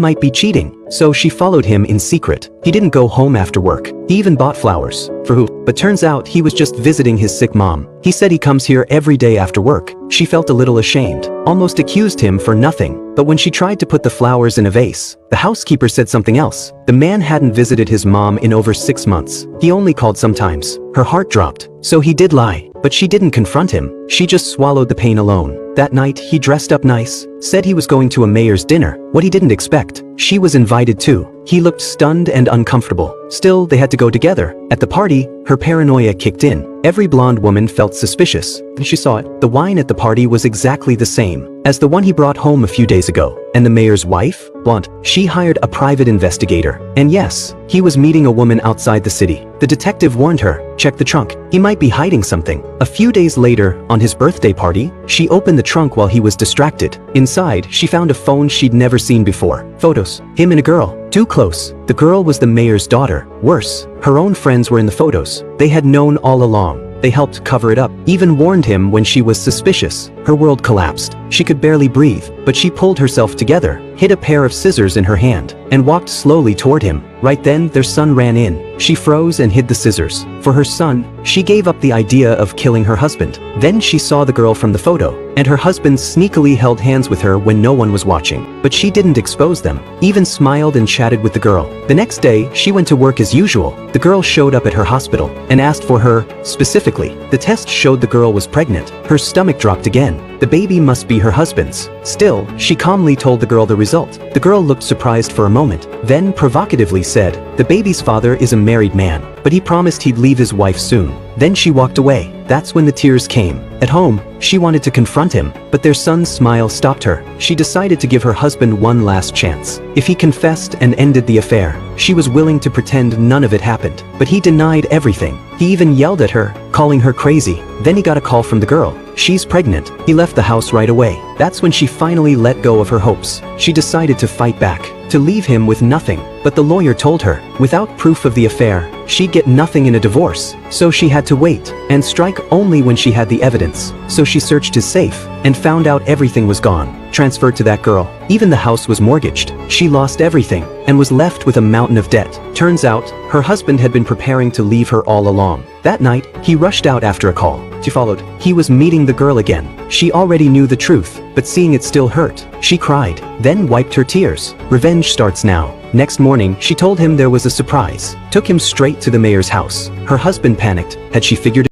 might be cheating, so she followed him in secret. He didn't go home after work. He even bought flowers. For who? But turns out he was just visiting his sick mom. He said he comes here every day after work. She felt a little ashamed, almost accused him for nothing. But when she tried to put the flowers in a vase, the housekeeper said something else. The man hadn't visited his mom in over 6 months. He only called sometimes. Her heart dropped. So he did lie. But she didn't confront him. She just swallowed the pain alone. That night, he dressed up nice, said he was going to a mayor's dinner. What he didn't expect, she was invited too. He looked stunned and uncomfortable. Still, they had to go together. At the party, her paranoia kicked in. Every blonde woman felt suspicious. Then she saw it. The wine at the party was exactly the same as the one he brought home a few days ago. And the mayor's wife? Blonde. She hired a private investigator. And yes, he was meeting a woman outside the city. The detective warned her, check the trunk. He might be hiding something. A few days later, on his birthday party, she opened the trunk while he was distracted. Inside, she found a phone she'd never seen before. Photos. Him and a girl. Too close. The girl was the mayor's daughter. Worse, her own friends were in the photos. They had known all along. They helped cover it up, even warned him when she was suspicious. Her world collapsed. She could barely breathe, but she pulled herself together, hid a pair of scissors in her hand, and walked slowly toward him. Right then, their son ran in. She froze and hid the scissors. For her son, she gave up the idea of killing her husband. Then she saw the girl from the photo, and her husband sneakily held hands with her when no one was watching. But she didn't expose them, even smiled and chatted with the girl. The next day, she went to work as usual. The girl showed up at her hospital and asked for her, specifically. The test showed the girl was pregnant. Her stomach dropped again. The baby must be her husband's. Still, she calmly told the girl the result. The girl looked surprised for a moment, then provocatively said, the baby's father is a married man, but he promised he'd leave his wife soon. Then she walked away. That's when the tears came. At home, she wanted to confront him, but their son's smile stopped her. She decided to give her husband one last chance. If he confessed and ended the affair, she was willing to pretend none of it happened. But he denied everything. He even yelled at her, calling her crazy. Then he got a call from the girl. She's pregnant. He left the house right away. That's when she finally let go of her hopes. She decided to fight back, to leave him with nothing. But the lawyer told her, without proof of the affair, she'd get nothing in a divorce. So she had to wait, and strike only when she had the evidence. So she searched his safe, and found out everything was gone. Transferred to that girl. Even the house was mortgaged. She lost everything, and was left with a mountain of debt. Turns out, her husband had been preparing to leave her all along. That night, he rushed out after a call. She followed. He was meeting the girl again. She already knew the truth, but seeing it still hurt. She cried, then wiped her tears. Revenge starts now. Next morning, she told him there was a surprise. Took him straight to the mayor's house. Her husband panicked. Had she figured